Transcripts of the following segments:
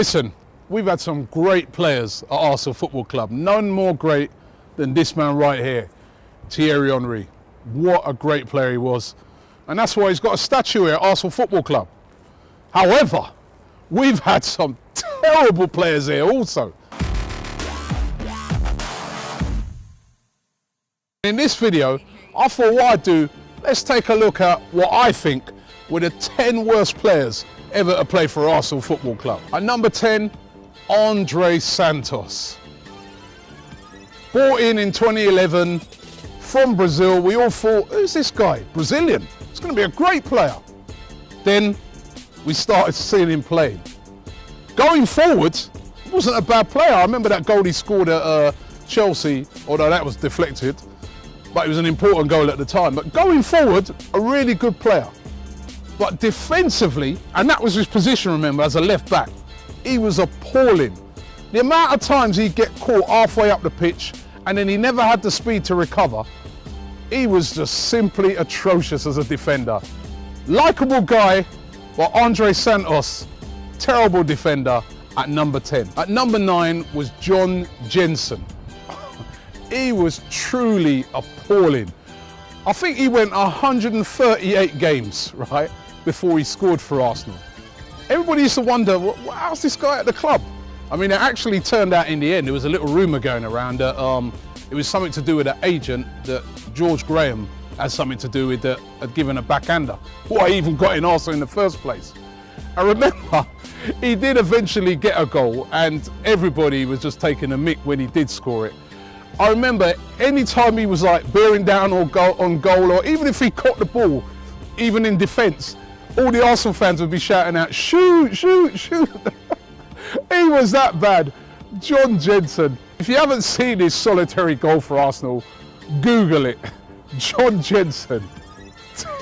Listen, we've had some great players at Arsenal Football Club. None more great than this man right here, Thierry Henry. What a great player he was. And that's why he's got a statue here at Arsenal Football Club. However, we've had some terrible players here also. In this video, I thought what I'd do, let's take a look at what I think were the 10 worst players ever to play for Arsenal Football Club. At number 10, Andre Santos. Brought in 2011 from Brazil. We all thought, who's this guy? Brazilian. He's going to be a great player. Then we started seeing him playing. Going forward, he wasn't a bad player. I remember that goal he scored at Chelsea, although that was deflected, but it was an important goal at the time. But going forward, a really good player. But defensively, and that was his position, remember, as a left back, he was appalling. The amount of times he'd get caught halfway up the pitch and then he never had the speed to recover, he was just simply atrocious as a defender. Likeable guy, but Andre Santos, terrible defender at number 10. At number 9 was John Jensen. He was truly appalling. I think he went 138 games, right, before he scored for Arsenal. Everybody used to wonder, how's this guy at the club? I mean, it actually turned out in the end, there was a little rumour going around that it was something to do with an agent that George Graham had something to do with that had given a backhander. Why he even got in Arsenal in the first place. I remember he did eventually get a goal and everybody was just taking a mick when he did score it. I remember any time he was like bearing down or on goal, or even if he caught the ball, even in defence, all the Arsenal fans would be shouting out, shoot, shoot, shoot. He was that bad. John Jensen. If you haven't seen his solitary goal for Arsenal, Google it. John Jensen.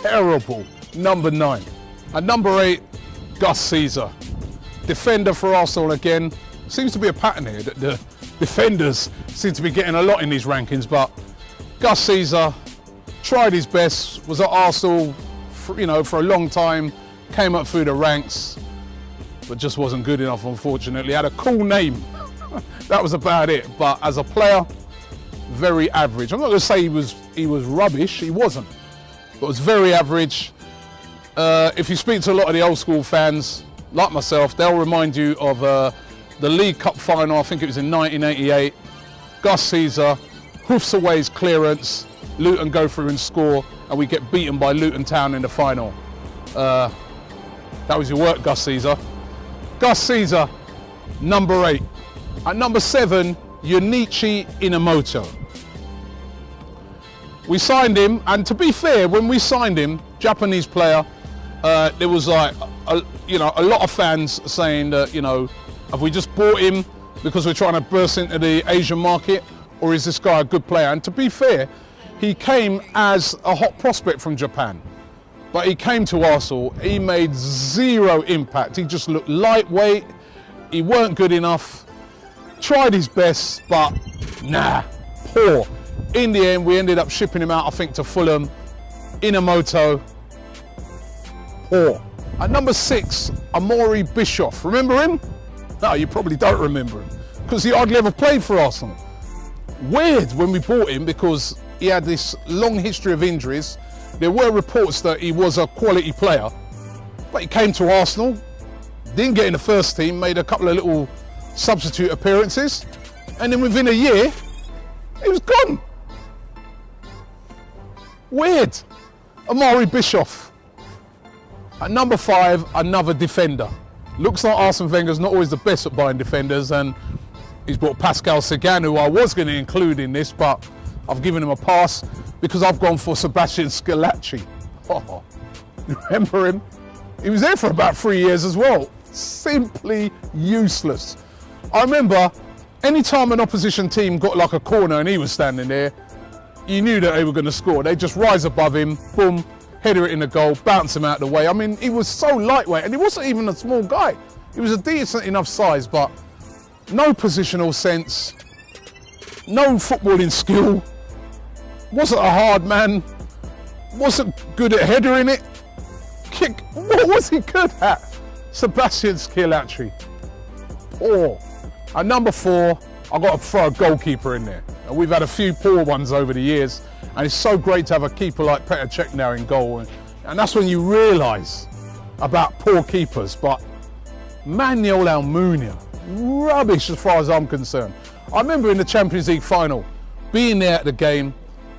Terrible. Number 9. At number 8, Gus Caesar. Defender for Arsenal again. Seems to be a pattern here that the defenders seem to be getting a lot in these rankings, but Gus Caesar tried his best, was at Arsenal for a long time, came up through the ranks, but just wasn't good enough, unfortunately. Had a cool name. That was about it. But as a player, very average. I'm not going to say he was rubbish. He wasn't. But was very average. If you speak to a lot of the old school fans, like myself, they'll remind you of the League Cup final. I think it was in 1988. Gus Caesar hoofs away his clearance. Luton go through and score, and we get beaten by Luton Town in the final. That was your work, Gus Caesar. Gus Caesar, number 8. At number 7, Junichi Inamoto. We signed him, and to be fair, when we signed him, Japanese player, there was like, a lot of fans saying that, have we just bought him because we're trying to burst into the Asian market, or is this guy a good player? And to be fair, he came as a hot prospect from Japan, but he came to Arsenal. He made zero impact. He just looked lightweight. He weren't good enough. Tried his best, but nah, poor. In the end, we ended up shipping him out, I think, to Fulham. Inamoto, poor. At number 6, Amaury Bischoff. Remember him? No, you probably don't remember him, because he hardly ever played for Arsenal. Weird when we bought him, because he had this long history of injuries. There were reports that he was a quality player, but he came to Arsenal, didn't get in the first team, made a couple of little substitute appearances, and then within a year, he was gone. Weird. Amaury Bischoff. At number 5, another defender. Looks like Arsene Wenger's not always the best at buying defenders, and he's brought Pascal Sagan, who I was going to include in this, but I've given him a pass because I've gone for Sebastian Schillaci. Oh, remember him? He was there for about 3 years as well. Simply useless. I remember any time an opposition team got like a corner and he was standing there, you knew that they were going to score. They just rise above him, boom, header it in the goal, bounce him out of the way. I mean, he was so lightweight, and he wasn't even a small guy. He was a decent enough size, but no positional sense, no footballing skill, wasn't a hard man, wasn't good at headering it. Kick, what was he good at? Sebastian Schillaci. poor. At number 4, I've got to throw a goalkeeper in there. And we've had a few poor ones over the years, and it's so great to have a keeper like Petr Cech now in goal. And that's when you realise about poor keepers. But Manuel Almunia, rubbish as far as I'm concerned. I remember in the Champions League final, being there at the game,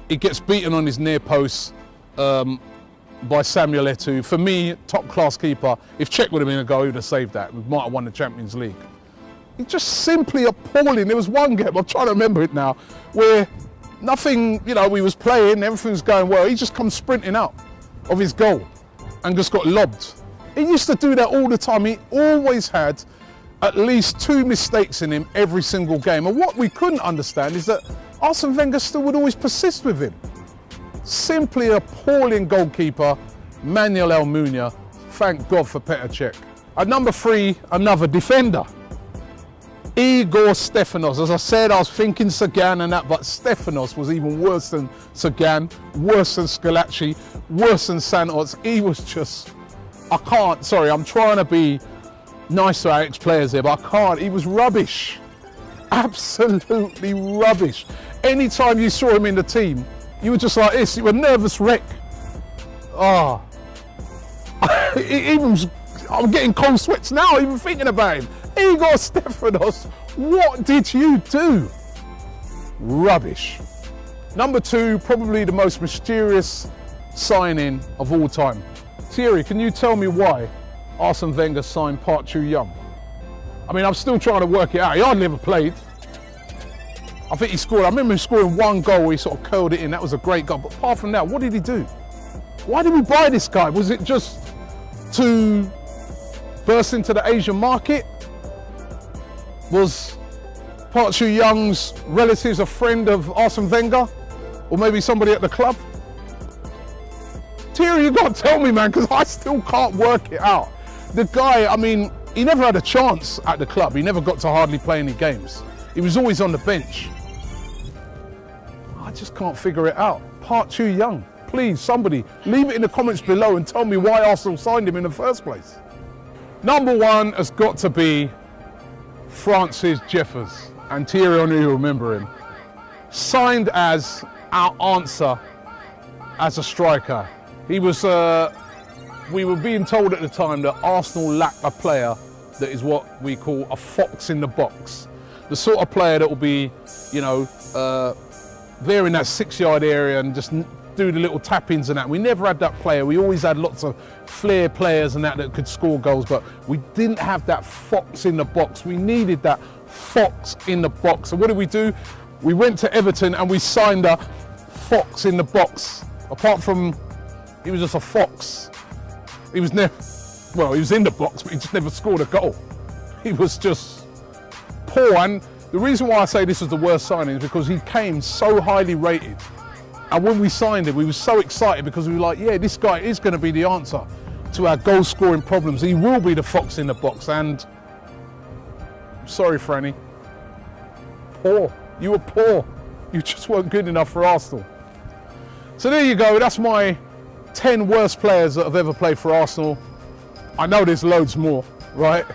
he gets beaten on his near post by Samuel Eto'o. For me, top class keeper. If Cech would have been a goal, he would have saved that. We might have won the Champions League. He's just simply appalling. There was one game, I'm trying to remember it now, where nothing, you know, we was playing, everything's going well. He just comes sprinting out of his goal and just got lobbed. He used to do that all the time. He always had at least 2 mistakes in him every single game. And what we couldn't understand is that Arsene Wenger still would always persist with him. Simply appalling goalkeeper, Manuel Almunia. Thank God for Petr Cech. At number 3, another defender, Igor Stefanos. As I said, I was thinking Sagan and that, but Stefanos was even worse than Sagan, worse than Schillaci, worse than Santos. He was just, I can't, sorry, I'm trying to be nice to our ex-players here, but I can't. He was rubbish. Absolutely rubbish. Anytime you saw him in the team, you were just like this. You were a nervous wreck. Ah. I'm getting cold sweats now, even thinking about him. Igor Stefanos, what did you do? Rubbish. Number 2, probably the most mysterious signing of all time. Thierry, can you tell me why Arsene Wenger signed Park Chu-young? I mean, I'm still trying to work it out. He hardly ever played. I think he scored, I remember him scoring 1 goal where he sort of curled it in. That was a great goal. But apart from that, what did he do? Why did we buy this guy? Was it just to burst into the Asian market? Was Park Chu-young's relatives a friend of Arsene Wenger? Or maybe somebody at the club? Thierry, you got to tell me, man, because I still can't work it out. The guy, I mean, he never had a chance at the club. He never got to hardly play any games. He was always on the bench. I just can't figure it out. Park Chu-young, please, somebody, leave it in the comments below and tell me why Arsenal signed him in the first place. Number 1 has got to be Francis Jeffers, and Thierry Henry, you remember him. Signed as our answer as a striker. He was, we were being told at the time that Arsenal lacked a player that is what we call a fox in the box. The sort of player that will be, you know, there in that 6-yard area and just do the little tap-ins and that. We never had that player. We always had lots of flair players and that could score goals, but we didn't have that fox in the box. We needed that fox in the box. So what did we do? We went to Everton and we signed a fox in the box. Apart from, he was just a fox. He was never, well, he was in the box, but he just never scored a goal. He was just poor. And the reason why I say this was the worst signing is because he came so highly rated. And when we signed him, we were so excited because we were like, yeah, this guy is going to be the answer to our goal scoring problems. He will be the fox in the box. And I'm sorry, Franny, poor. You were poor. You just weren't good enough for Arsenal. So there you go. That's my 10 worst players that have ever played for Arsenal. I know there's loads more, right?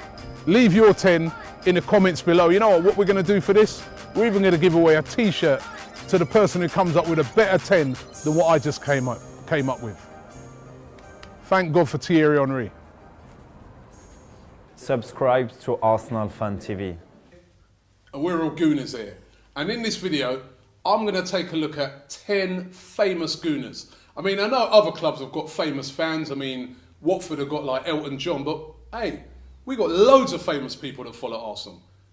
Leave your 10 in the comments below. You know what we're going to do for this? We're even going to give away a t-shirt to the person who comes up with a better 10 than what I just came up with. Thank God for Thierry Henry. Subscribe to Arsenal Fan TV. And we're all Gooners here. And in this video, I'm going to take a look at 10 famous Gooners. I mean, I know other clubs have got famous fans. I mean, Watford have got like Elton John, but hey, we got loads of famous people that follow Arsenal.